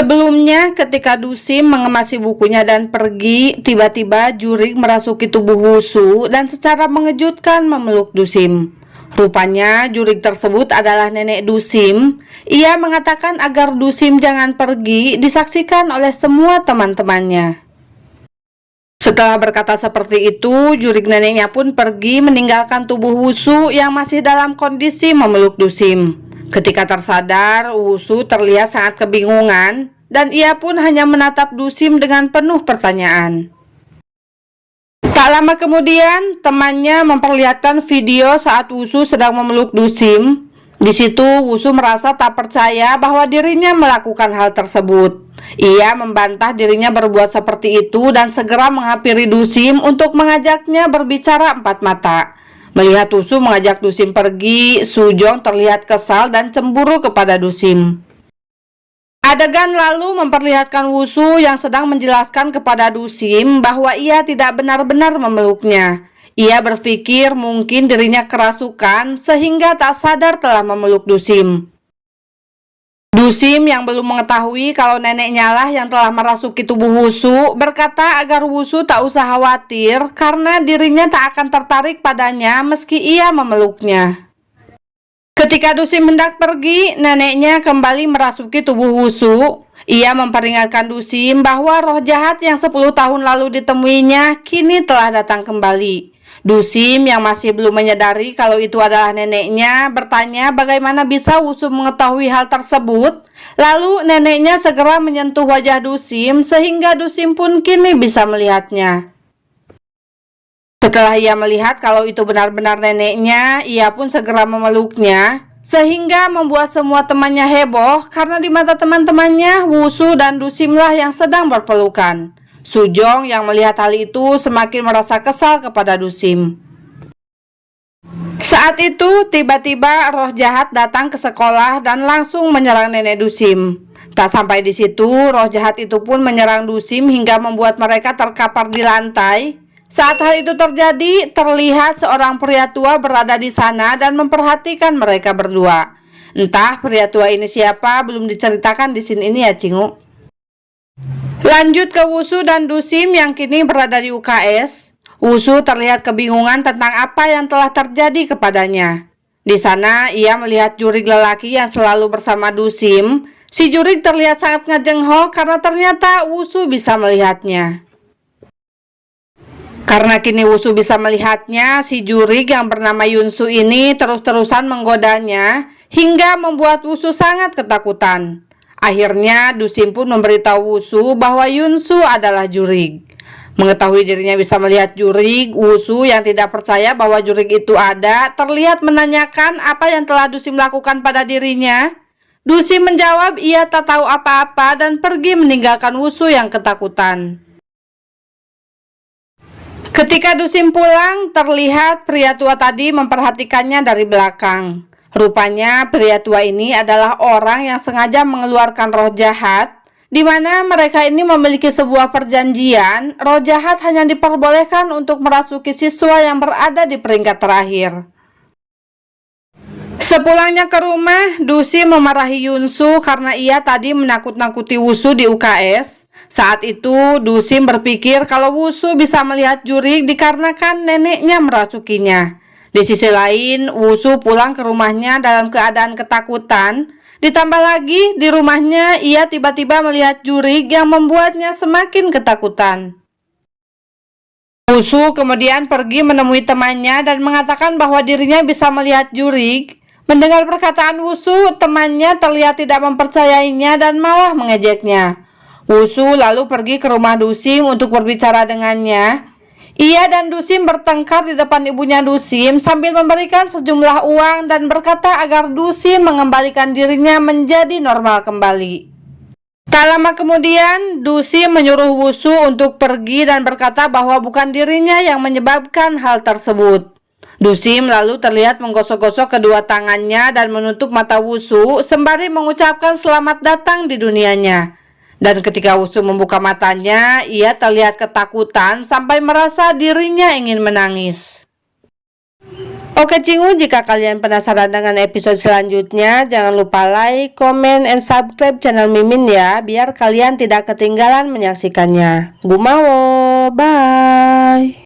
Sebelumnya, ketika Dusim mengemasi bukunya dan pergi, tiba-tiba Jurig merasuki tubuh Wusu dan secara mengejutkan memeluk Dusim. Rupanya Jurig tersebut adalah nenek Dusim. Ia mengatakan agar Dusim jangan pergi, disaksikan oleh semua teman-temannya. Setelah berkata seperti itu, Jurig neneknya pun pergi meninggalkan tubuh Wusu yang masih dalam kondisi memeluk Dusim. Ketika tersadar, Wusu terlihat sangat kebingungan dan ia pun hanya menatap Dusim dengan penuh pertanyaan. Tak lama kemudian, temannya memperlihatkan video saat Wusu sedang memeluk Dusim. Di situ, Wusu merasa tak percaya bahwa dirinya melakukan hal tersebut. Ia membantah dirinya berbuat seperti itu dan segera menghampiri Dusim untuk mengajaknya berbicara empat mata. Melihat Wusu mengajak Dusim pergi, Sujong terlihat kesal dan cemburu kepada Dusim. Adegan lalu memperlihatkan Wusu yang sedang menjelaskan kepada Dusim bahwa ia tidak benar-benar memeluknya. Ia berpikir mungkin dirinya kerasukan sehingga tak sadar telah memeluk Dusim. Dusim yang belum mengetahui kalau neneknya lah yang telah merasuki tubuh Wusu berkata agar Wusu tak usah khawatir karena dirinya tak akan tertarik padanya meski ia memeluknya. Ketika Dusim hendak pergi, neneknya kembali merasuki tubuh Wusu. Ia memperingatkan Dusim bahwa roh jahat yang 10 tahun lalu ditemuinya kini telah datang kembali. Dusim yang masih belum menyadari kalau itu adalah neneknya bertanya bagaimana bisa Wusu mengetahui hal tersebut. Lalu neneknya segera menyentuh wajah Dusim sehingga Dusim pun kini bisa melihatnya. Setelah ia melihat kalau itu benar-benar neneknya, ia pun segera memeluknya sehingga membuat semua temannya heboh karena di mata teman-temannya Wusu dan Dusimlah yang sedang berpelukan. Sujong yang melihat hal itu semakin merasa kesal kepada Dusim. Saat itu tiba-tiba roh jahat datang ke sekolah dan langsung menyerang nenek Dusim. Tak sampai di situ, roh jahat itu pun menyerang Dusim hingga membuat mereka terkapar di lantai. Saat hal itu terjadi, terlihat seorang pria tua berada di sana dan memperhatikan mereka berdua. Entah pria tua ini siapa, belum diceritakan di scene ini ya Cingu. Lanjut ke Wusu dan Dusim yang kini berada di UKS. Wusu terlihat kebingungan tentang apa yang telah terjadi kepadanya. Di sana ia melihat Jurig lelaki yang selalu bersama Dusim. Si Jurig terlihat sangat ngejengho karena ternyata Wusu bisa melihatnya. Karena kini Wusu bisa melihatnya, si Jurig yang bernama Yunsu ini terus-terusan menggodanya hingga membuat Wusu sangat ketakutan. Akhirnya Dusim pun memberitahu Wusu bahwa Yunsu adalah Jurig. Mengetahui dirinya bisa melihat Jurig, Wusu yang tidak percaya bahwa Jurig itu ada terlihat menanyakan apa yang telah Dusim lakukan pada dirinya. Dusim menjawab ia tak tahu apa-apa dan pergi meninggalkan Wusu yang ketakutan. Ketika Dusim pulang, terlihat pria tua tadi memperhatikannya dari belakang. Rupanya pria tua ini adalah orang yang sengaja mengeluarkan roh jahat, di mana mereka ini memiliki sebuah perjanjian. Roh jahat hanya diperbolehkan untuk merasuki siswa yang berada di peringkat terakhir. Sepulangnya ke rumah, Dusim memarahi Yunsu karena ia tadi menakut-nakuti Wusu di UKS. Saat itu, Dusim berpikir kalau Wusu bisa melihat Jurig dikarenakan neneknya merasukinya. Di sisi lain, Wusu pulang ke rumahnya dalam keadaan ketakutan. Ditambah lagi, di rumahnya ia tiba-tiba melihat Jurig yang membuatnya semakin ketakutan. Wusu kemudian pergi menemui temannya dan mengatakan bahwa dirinya bisa melihat Jurig. Mendengar perkataan Wusu, temannya terlihat tidak mempercayainya dan malah mengejeknya. Wusu lalu pergi ke rumah Dusim untuk berbicara dengannya. Ia dan Dusim bertengkar di depan ibunya Dusim sambil memberikan sejumlah uang dan berkata agar Dusim mengembalikan dirinya menjadi normal kembali. Tak lama kemudian, Dusim menyuruh Wusu untuk pergi dan berkata bahwa bukan dirinya yang menyebabkan hal tersebut. Dusim lalu terlihat menggosok-gosok kedua tangannya dan menutup mata Wusu sembari mengucapkan selamat datang di dunianya. Dan ketika Wusu membuka matanya, ia terlihat ketakutan sampai merasa dirinya ingin menangis. Oke Cingu, jika kalian penasaran dengan episode selanjutnya, jangan lupa like, comment, and subscribe channel Mimin ya, biar kalian tidak ketinggalan menyaksikannya. Gumawo, bye.